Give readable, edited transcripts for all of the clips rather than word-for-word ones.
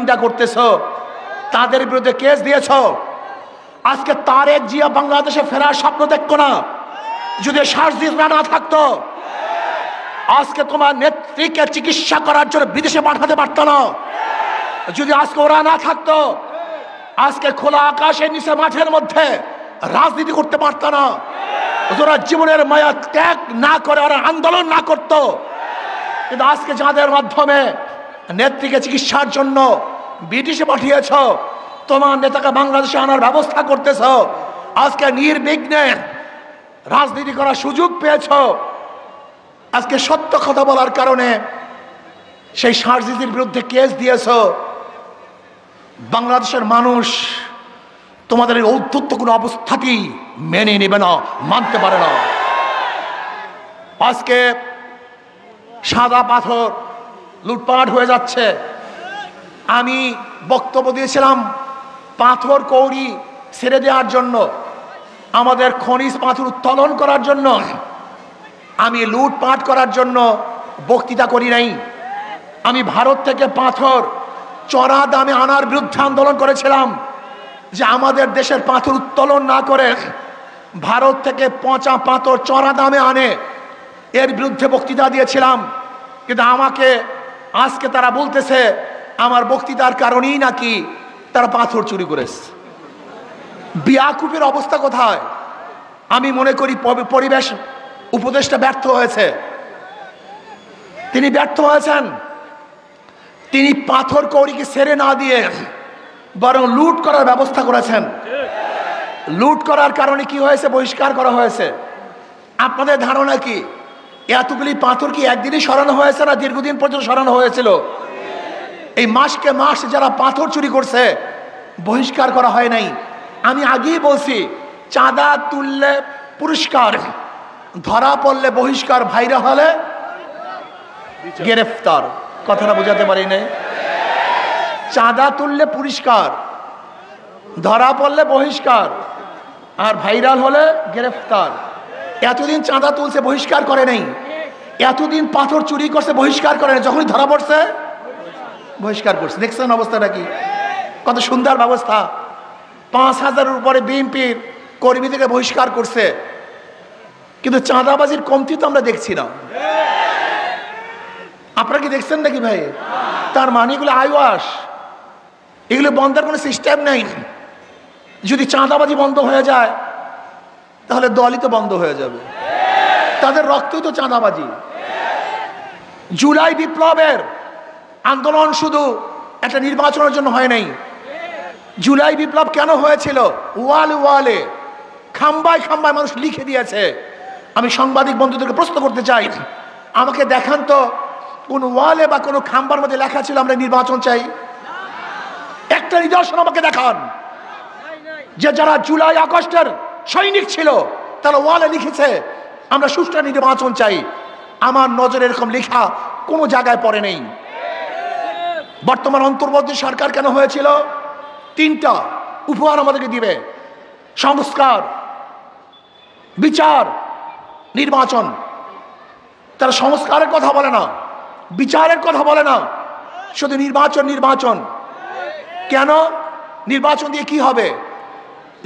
চিন্তা করতেছো, তাদের বিরুদ্ধে কেস দিয়েছো। আজকে তারেক জিয়া বাংলাদেশে ফেরার স্বপ্ন দেখতো না যদি সার্জিসরা না থাকতো। আজকে তোমার নেত্রীকে চিকিৎসা করার জন্য বিদেশে পাঠাতে পারতো না যদি আজকে ওরা না থাকতো। আজকে খোলা আকাশের নিচে মাঠের মধ্যে রাজনীতি করতে পারতো না। ওরা জীবনের মায়া ত্যাগ না করে ওরা আন্দোলন না করতো। কিন্তু আজকে যাদের মাধ্যমে নেত্রীকে চিকিৎসার জন্য ব্রিটিশে পাঠিয়েছ, তোমার নেতাকে বাংলাদেশে আনার ব্যবস্থা করতেছ, আজকে নির্বিঘ্নে রাজনীতি করার সুযোগ পেয়েছ। আজকে সত্য কথা বলার কারণে সেই সার্জিসের বিরুদ্ধে কেস দিয়েছ। বাংলাদেশের মানুষ তোমাদের এই ঔদ্ধত্য কোনো অবস্থাতেই মেনে নেবে না, মানতে পারে না। আজকে সাদা পাথর লুটপাট হয়ে যাচ্ছে। আমি বক্তব্য দিয়েছিলাম পাথর কৌড়ি ছেড়ে দেওয়ার জন্য, আমাদের খনিজ পাথর উত্তোলন করার জন্য। আমি লুটপাট করার জন্য বক্তৃতা করি নাই। আমি ভারত থেকে পাথর চড়া দামে আনার বিরুদ্ধে আন্দোলন করেছিলাম, যে আমাদের দেশের পাথর উত্তোলন না করে ভারত থেকে পচা পাথর চড়া দামে আনে, এর বিরুদ্ধে বক্তৃতা দিয়েছিলাম। কিন্তু আমাকে আজকে তারা বলতেছে আমার বক্তৃতার কারণেই নাকি তারা পাথর চুরি করেছে। বিয়াকুবের অবস্থা কোথায়? আমি মনে করি পরিবেশ উপদেষ্টা ব্যর্থ হয়েছে। তিনি ব্যর্থ হয়েছেন। তিনি পাথর কৌড়িকে ছেড়ে না দিয়ে বরং লুট করার ব্যবস্থা করেছেন। লুট করার কারণে কি হয়েছে? বহিষ্কার করা হয়েছে। আপনাদের ধারণা কি এতগুলি পাথর কি একদিনই সরানো হয়েছে না দীর্ঘদিন পর্যন্ত সরানো হয়েছিল? এই মাসকে মাস যারা পাথর চুরি করছে বহিষ্কার করা হয় নাই। আমি আগেই বলছি, চাঁদা তুললে পুরস্কার, ধরা পড়লে বহিষ্কার, ভাইরা হলে গ্রেফতার। কথাটা বোঝাতে পারি না? চাঁদা তুললে পুরস্কার, ধরা পড়লে বহিষ্কার, আর ভাইরাল হলে গ্রেফতার। এতদিন চাঁদা তুলছে, বহিষ্কার করে নাই। এতদিন পাথর চুরি করছে, বহিষ্কার করে নাই। যখনই ধরা পড়ছে বহিষ্কার করছে। দেখছেন অবস্থাটা কি? কত সুন্দর ব্যবস্থা। ৫,০০০-এর উপরে বিএনপির কর্মী থেকে বহিষ্কার করছে, কিন্তু চাঁদাবাজির কমতি তো আমরা দেখছি না। আপনারা কি দেখছেন নাকি ভাই? তার মানে এগুলো আইওয়াস, এগুলো বন্ধের কোনো সিস্টেম নেই। যদি চাঁদাবাজি বন্ধ হয়ে যায় তাহলে দলই তো বন্ধ হয়ে যাবে। তাদের রক্তই তো চাঁদাবাজি। জুলাই বিপ্লবের আন্দোলন শুধু একটা নির্বাচনের জন্য হয় নাই। জুলাই বিপ্লব কেন হয়েছিল? ওয়ালে ওয়ালে, খাম্বায় খাম্বায় মানুষ লিখে দিয়েছে। আমি সাংবাদিক বন্ধুদেরকে প্রশ্ন করতে চাই, আমাকে দেখান তো কোন ওয়ালে বা কোনো খাম্বার মধ্যে লেখা ছিল আমরা নির্বাচন চাই? একটা নিদর্শন আমাকে দেখান যে যারা জুলাই আগস্টের সৈনিক ছিল তারা ওয়ালে লিখেছে আমরা সুষ্ঠু নির্বাচন চাই। আমার নজরে এরকম লেখা কোনো জায়গায় পড়ে নেই। বর্তমান অন্তর্বর্তী সরকার কেন হয়েছিল? 3টা উপহার আমাদেরকে দিবে: সংস্কার, বিচার, নির্বাচন। তারা সংস্কারের কথা বলে না, বিচারের কথা বলে না, শুধু নির্বাচন নির্বাচন। কেন? নির্বাচন দিয়ে কি হবে?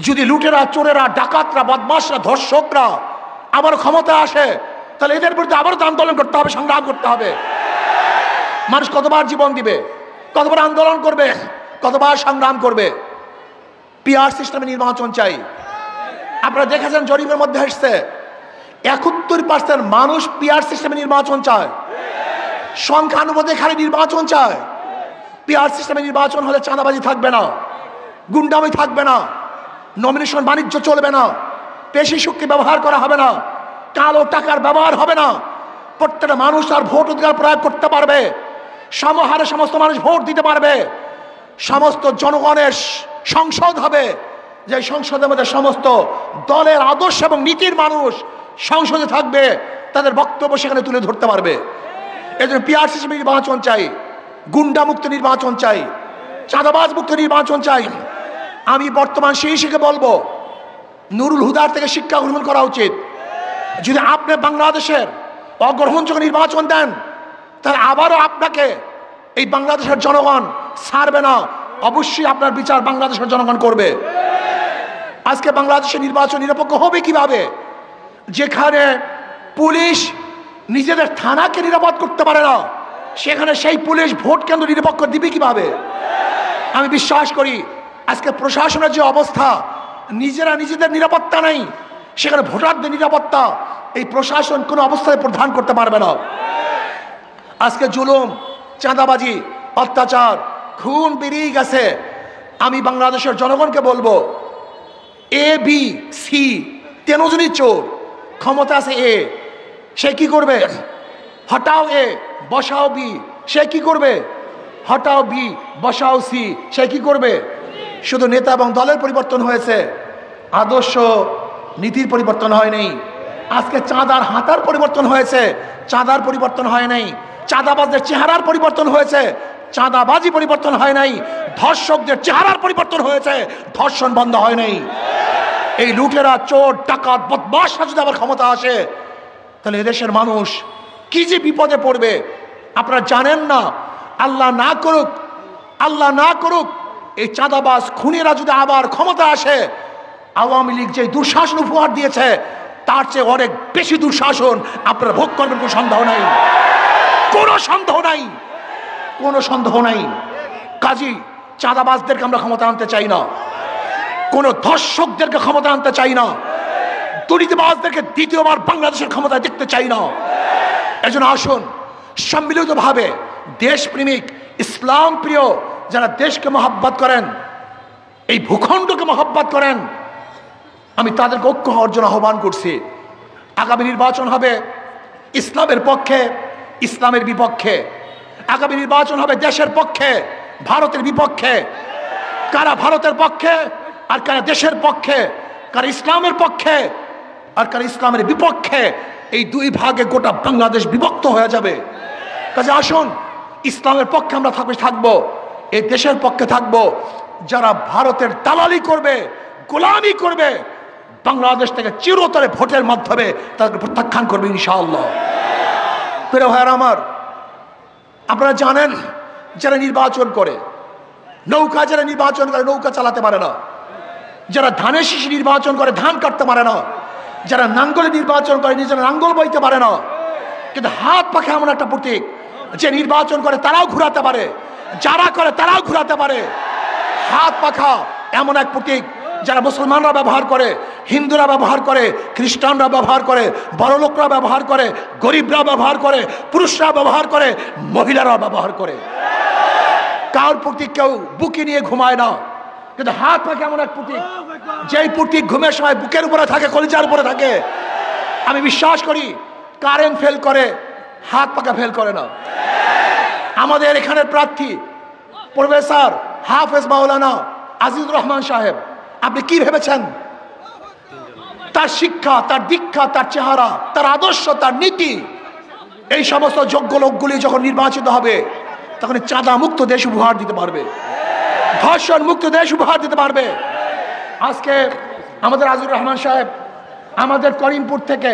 যদি লুটেরা, চোরেরা, ডাকাতরা, বদমাশরা, ধর্ষকরা আবার ক্ষমতা আসে, তাহলে এদের বিরুদ্ধে আবারও তো আন্দোলন করতে হবে, সংগ্রাম করতে হবে। মানুষ কতবার জীবন দিবে, কতবার আন্দোলন করবে, কতবার সংগ্রাম করবে? পিআর সিস্টেমে নির্বাচন চাই। আপনারা দেখেছেন জরিপের মধ্যে এসছে 71% মানুষ পিআর সিস্টেমে নির্বাচন চায়। সংখ্যানুপাতে খালি নির্বাচন চায়। পিআর সিস্টেমে নির্বাচন হলে চাঁদাবাজি থাকবে না, গুন্ডামি থাকবে না, নমিনেশন বাণিজ্য চলবে না, পেশি শক্তি ব্যবহার করা হবে না, কালো টাকার ব্যবহার হবে না। প্রত্যেকটা মানুষ তার ভোট অধিকার প্রয়োগ করতে পারবে, সমহারে সমস্ত মানুষ ভোট দিতে পারবে। সমস্ত জনগণের সংসদ হবে, যে সংসদের মধ্যে সমস্ত দলের আদর্শ এবং নীতির মানুষ সংসদে থাকবে, তাদের বক্তব্য সেখানে তুলে ধরতে পারবে। এই জন্য পিআর সিস্টেমে নির্বাচন চাই, গুন্ডা মুক্ত নির্বাচন চাই, চাঁদাবাজ মুক্ত নির্বাচন চাই। আমি বর্তমান শিশুকে বলবো নুরুল হুদার থেকে শিক্ষা গ্রহণ করা উচিত। যদি আপনি বাংলাদেশের অগ্রহণযোগ্য নির্বাচন দেন, তাহলে আবারও আপনাকে এই বাংলাদেশের জনগণ ছাড়বে না, অবশ্যই আপনার বিচার বাংলাদেশের জনগণ করবে। আজকে বাংলাদেশের নির্বাচন নিরপেক্ষ হবে কিভাবে, যেখানে পুলিশ নিজেদের থানাকে নিরাপদ করতে পারে না, সেখানে সেই পুলিশ ভোট কেন্দ্র নিরপেক্ষ দিবে কিভাবে? আমি বিশ্বাস করি আজকে প্রশাসনের যে অবস্থা, নিজেরা নিজেদের নিরাপত্তা নেই, সেখানে ভোটারদের নিরাপত্তা এই প্রশাসন কোনো অবস্থায় প্রদান করতে পারবে না। আজকে জুলুম, চাঁদাবাজি, অত্যাচার, খুন বেরিয়ে গেছে। আমি বাংলাদেশের জনগণকে বলবো, এ বি সি তিনজনই চোর, ক্ষমতা আছে এ, সে কি করবে? হটাও এ বসাও বি, সে কি করবে? হটাও বি বসাও সি, সে কি করবে? শুধু নেতা এবং দলের পরিবর্তন হয়েছে, আদর্শ নীতির পরিবর্তন হয় নাই। আজকে চাঁদার হাতার পরিবর্তন হয়েছে, চাঁদার পরিবর্তন হয় নাই। চাঁদাবাজদের চেহারার পরিবর্তন হয়েছে, চাঁদাবাজি পরিবর্তন হয় নাই। ধর্ষকদের চেহারার পরিবর্তন হয়েছে, ধর্ষণ বন্ধ হয় নাই। এই লুটেরা, চোর, ডাকাত, বদমাশরা যদি আবার ক্ষমতা আসে, তাহলে এদেশের মানুষ কি যে বিপদে পড়বে আপনারা জানেন না। আল্লাহ না করুক, আল্লাহ না করুক, এই চাঁদাবাজ খুনিরা যদি আবার ক্ষমতা আসে, আওয়ামী লীগ যে দুঃশাসন উপহার দিয়েছে তার চেয়ে অনেক বেশি দুঃশাসন আপনারা ভোগ করবেন, কোনো সন্দেহ নাই, কোনো সন্দেহ নাই, কোনো সন্দেহ নাই। কাজী চাঁদাবাজদেরকে আমরা ক্ষমতা আনতে চাই না, কোন ধর্ষকদেরকে ক্ষমতা আনতে চাই না, দুর্নীতিবাজদেরকে দ্বিতীয়বার বাংলাদেশের ক্ষমতায় দেখতে চাই না। এজন্য আসুন সম্মিলিতভাবে দেশপ্রেমিক, ইসলাম প্রিয় যারা দেশকে মহব্বত করেন, এই ভূখণ্ডকে মহব্বত করেন, আমি তাদেরকে ঐক্য হওয়ার জন্য আহ্বান করছি। আগামী নির্বাচন হবে ইসলামের পক্ষে, ইসলামের বিপক্ষে। আগামী নির্বাচন হবে দেশের পক্ষে, ভারতের বিপক্ষে। কারা ভারতের পক্ষে আর কারা দেশের পক্ষে, কারা ইসলামের পক্ষে আর কারা ইসলামের বিপক্ষে, এই দুই ভাগে গোটা বাংলাদেশ বিভক্ত হয়ে যাবে। কাজে আসুন ইসলামের পক্ষে আমরা থাকবো, এই দেশের পক্ষে থাকবো। যারা ভারতের দালালি করবে, গোলামি করবে, বাংলাদেশ থেকে চিরতরে ভোটের মাধ্যমে তাদেরকে প্রত্যাখ্যান করবে ইনশাআল্লাহ। প্রিয় ভাইয়েরা আমার, আপনারা জানেন যারা নির্বাচন করে, নৌকা যারা নির্বাচন করে নৌকা চালাতে পারে না, যারা ধানের শীষ নির্বাচন করে ধান কাটতে পারে না, যারা নাঙ্গলে নির্বাচন করে নিজেরা নাঙ্গল বইতে পারে না, কিন্তু হাত পাখা এমন একটা প্রতীক, যে নির্বাচন করে তারাও ঘুরাতে পারে, যারা করে তারাও ঘুরাতে পারে। হাত পাখা এমন এক প্রতীক যারা মুসলমানরা ব্যবহার করে, হিন্দুরা ব্যবহার করে, খ্রিস্টানরা ব্যবহার করে, বড় লোকরা ব্যবহার করে, গরিবরা ব্যবহার করে, পুরুষরা ব্যবহার করে, মহিলারা ব্যবহার করে। কার প্রতীক কেউ বুকে নিয়ে ঘুমায় না, কিন্তু হাত পাখা এমন এক প্রতীক, যেই প্রতীক ঘুমের সময় বুকের উপরে থাকে, কলিজার উপরে থাকে। আমি বিশ্বাস করি কারেন্ট ফেল করে, হাত পাখা ফেল করে না। আমাদের এখানের প্রার্থী প্রফেসর হাফেজ মাওলানা আজিজুর রহমান সাহেব, আপনি কি ভেবেছেন তার শিক্ষা, তার দীক্ষা, তার চেহারা, তার আদর্শ, তার নীতি, এই সমস্ত যোগ্য লোকগুলি যখন নির্বাচিত হবে তখন চাঁদা মুক্ত দেশ উপহার দিতে পারবে, ধর্ষণ মুক্ত দেশ উপহার দিতে পারবে। আজকে আমাদের আজিজুর রহমান সাহেব আমাদের করিমপুর থেকে,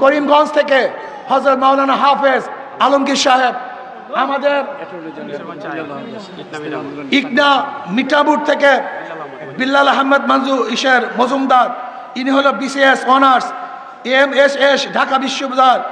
করিমগঞ্জ থেকে হযরত মাওলানা হাফেজ আলমগীর সাহেব, আমাদের ইকনা মিঠাপুর থেকে বিল্লাল আহমেদ মজুমদার, ইনি হলো BCS অনার্স, MSS ঢাকা বিশ্ববিদ্যালয়।